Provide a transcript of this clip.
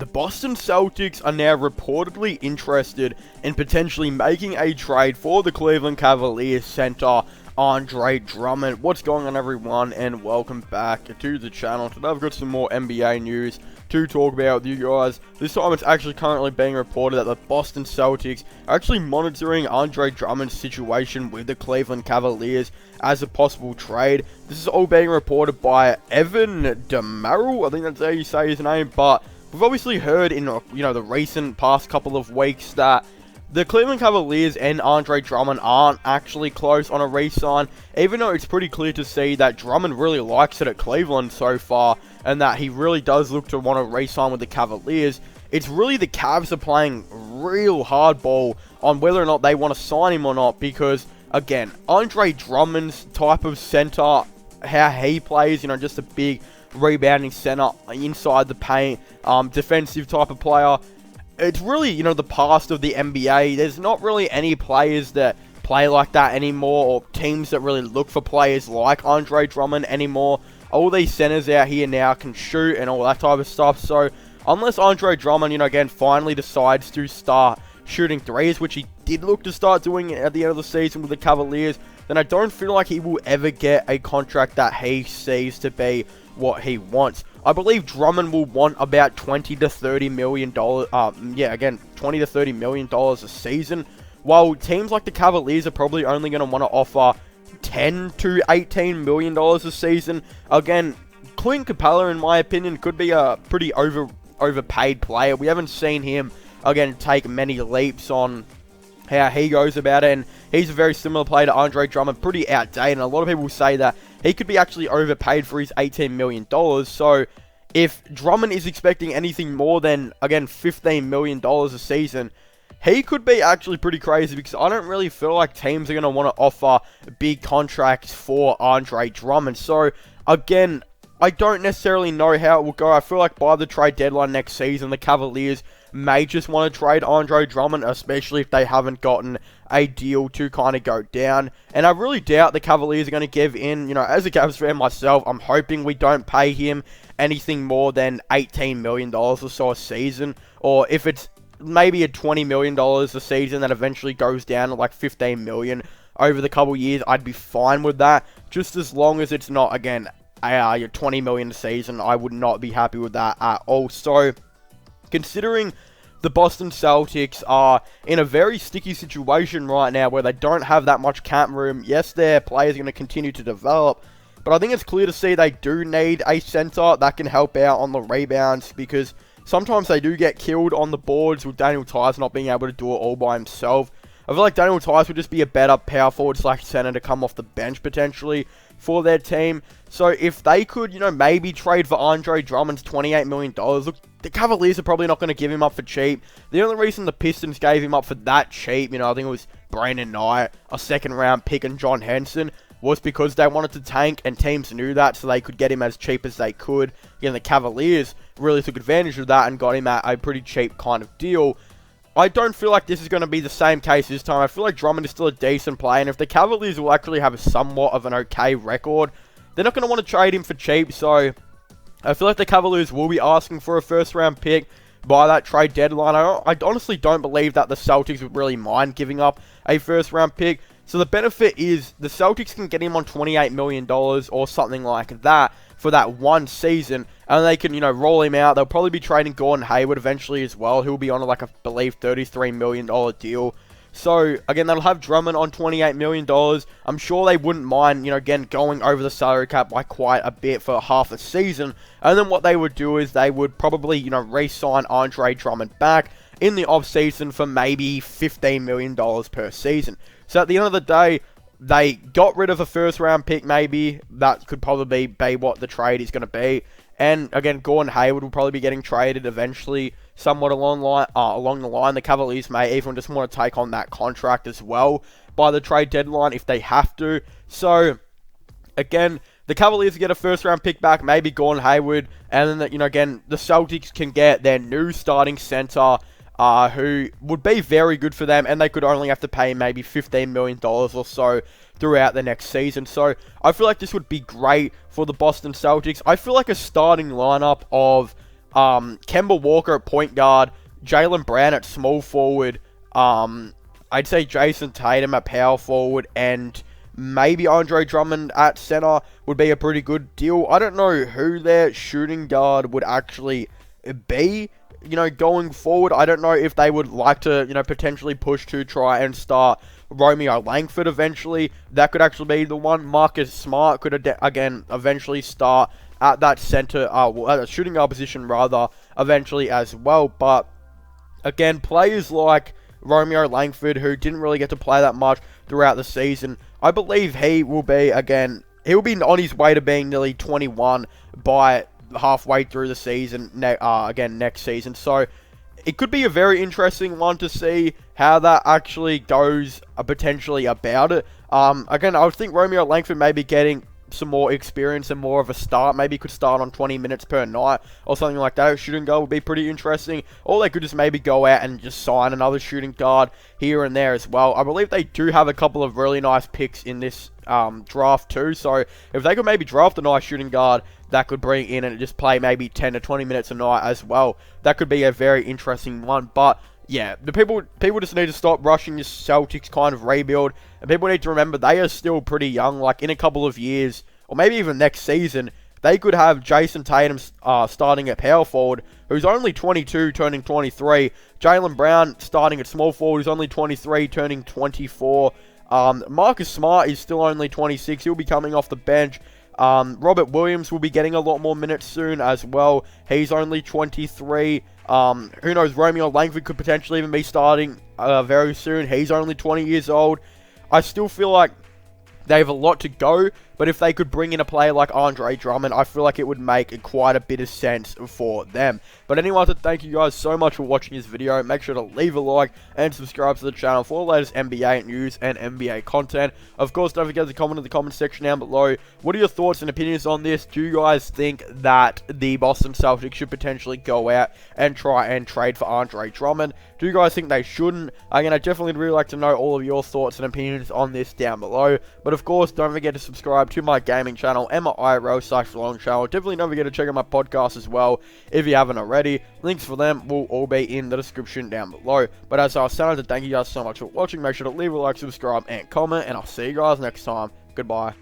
The Boston Celtics are now reportedly interested in potentially making a trade for the Cleveland Cavaliers center Andre Drummond. What's going on, everyone, and welcome back to the channel. Today I've got some more NBA news to talk about with you guys. This time it's actually currently being reported that the Boston Celtics are actually monitoring Andre Drummond's situation with the Cleveland Cavaliers as a possible trade. This is all being reported by Evan DeMarrell, I think that's how you say his name, but we've obviously heard in the recent past couple of weeks that the Cleveland Cavaliers and Andre Drummond aren't actually close on a re-sign, even though it's pretty clear to see that Drummond really likes it at Cleveland so far, and that he really does look to want to re-sign with the Cavaliers. It's really the Cavs are playing real hardball on whether or not they want to sign him or not, because, again, Andre Drummond's type of center, how he plays, just a big rebounding center inside the paint, defensive type of player. It's really, the past of the NBA. There's not really any players that play like that anymore, or teams that really look for players like Andre Drummond anymore. All these centers out here now can shoot and all that type of stuff. So, unless Andre Drummond, again, finally decides to start shooting threes, which he did look to start doing at the end of the season with the Cavaliers, then I don't feel like he will ever get a contract that he sees to be what he wants. I believe Drummond will want about $20 to $30 million, $20 to $30 million a season, while teams like the Cavaliers are probably only going to want to offer $10 to $18 million a season. Again, Clint Capella, in my opinion, could be a pretty overpaid player. We haven't seen him, again, take many leaps on how he goes about it, and he's a very similar player to Andre Drummond, pretty outdated, and a lot of people say that he could be actually overpaid for his $18 million, so if Drummond is expecting anything more than, again, $15 million a season, he could be actually pretty crazy, because I don't really feel like teams are going to want to offer big contracts for Andre Drummond. So, again, I don't necessarily know how it will go. I feel like by the trade deadline next season, the Cavaliers may just want to trade Andre Drummond, especially if they haven't gotten a deal to kind of go down. And I really doubt the Cavaliers are going to give in. As a Cavs fan myself, I'm hoping we don't pay him anything more than $18 million or so a season. Or if it's maybe a $20 million a season that eventually goes down to like $15 million over the couple years, I'd be fine with that. Just as long as it's not, again, your $20 million a season, I would not be happy with that at all. So, considering the Boston Celtics are in a very sticky situation right now where they don't have that much cap room, yes, their players are going to continue to develop, but I think it's clear to see they do need a center that can help out on the rebounds, because sometimes they do get killed on the boards with Daniel Tice not being able to do it all by himself. I feel like Daniel Tice would just be a better power forward / center to come off the bench potentially for their team. So if they could, maybe trade for Andre Drummond's $28 million, look, the Cavaliers are probably not going to give him up for cheap. The only reason the Pistons gave him up for that cheap, I think it was Brandon Knight, a second round pick, and John Henson, was because they wanted to tank, and teams knew that, so they could get him as cheap as they could. Again, the Cavaliers really took advantage of that and got him at a pretty cheap kind of deal. I don't feel like this is going to be the same case this time. I feel like Drummond is still a decent player, and if the Cavaliers will actually have somewhat of an okay record, they're not going to want to trade him for cheap. So I feel like the Cavaliers will be asking for a first-round pick by that trade deadline. I honestly don't believe that the Celtics would really mind giving up a first-round pick. So the benefit is the Celtics can get him on $28 million or something like that for that one season, and they can, roll him out. They'll probably be trading Gordon Hayward eventually as well. He'll be on, I believe, $33 million deal. So, again, they'll have Drummond on $28 million. I'm sure they wouldn't mind, again, going over the salary cap by quite a bit for half a season. And then what they would do is they would probably, re-sign Andre Drummond back in the off-season for maybe $15 million per season. So, at the end of the day, they got rid of a first-round pick, maybe. That could probably be what the trade is going to be. And, again, Gordon Hayward will probably be getting traded eventually, somewhat along the line. The Cavaliers may even just want to take on that contract as well by the trade deadline if they have to. So, again, the Cavaliers get a first-round pick back, maybe Gordon Hayward. And then, again, the Celtics can get their new starting center, who would be very good for them, and they could only have to pay maybe $15 million or so throughout the next season. So I feel like this would be great for the Boston Celtics. I feel like a starting lineup of Kemba Walker at point guard, Jaylen Brown at small forward, I'd say Jason Tatum at power forward, and maybe Andre Drummond at center would be a pretty good deal. I don't know who their shooting guard would actually be, going forward. I don't know if they would like to, potentially push to try and start Romeo Langford eventually. That could actually be the one. Marcus Smart could, again, eventually start at that center, at a shooting guard position, rather, eventually as well. But, again, players like Romeo Langford, who didn't really get to play that much throughout the season, I believe he will be on his way to being nearly 21 by halfway through the season, next season. So it could be a very interesting one to see how that actually goes, potentially about it. Again, I would think Romeo Langford may be getting some more experience and more of a start. Maybe could start on 20 minutes per night or something like that. Shooting guard would be pretty interesting. Or they could just maybe go out and just sign another shooting guard here and there as well. I believe they do have a couple of really nice picks in this draft too. So if they could maybe draft a nice shooting guard that could bring in and just play maybe 10 to 20 minutes a night as well, that could be a very interesting one. But yeah, the people just need to stop rushing this Celtics kind of rebuild, and people need to remember they are still pretty young. Like, in a couple of years, or maybe even next season, they could have Jason Tatum starting at power forward, who's only 22, turning 23. Jaylen Brown starting at small forward, who's only 23, turning 24. Marcus Smart is still only 26. He'll be coming off the bench. Robert Williams will be getting a lot more minutes soon as well. He's only 23. Who knows, Romeo Langford could potentially even be starting very soon. He's only 20 years old. I still feel like they have a lot to go, but if they could bring in a player like Andre Drummond, I feel like it would make quite a bit of sense for them. But anyway, I want to thank you guys so much for watching this video. Make sure to leave a like and subscribe to the channel for the latest NBA news and NBA content. Of course, don't forget to comment in the comment section down below. What are your thoughts and opinions on this? Do you guys think that the Boston Celtics should potentially go out and try and trade for Andre Drummond? Do you guys think they shouldn't? Again, I definitely really like to know all of your thoughts and opinions on this down below. But of course, don't forget to subscribe to my gaming channel and my IRL/vlog channel. Definitely don't forget to check out my podcast as well if you haven't already. Links for them will all be in the description down below. But as I was saying, thank you guys so much for watching. Make sure to leave a like, subscribe, and comment, and I'll see you guys next time. Goodbye.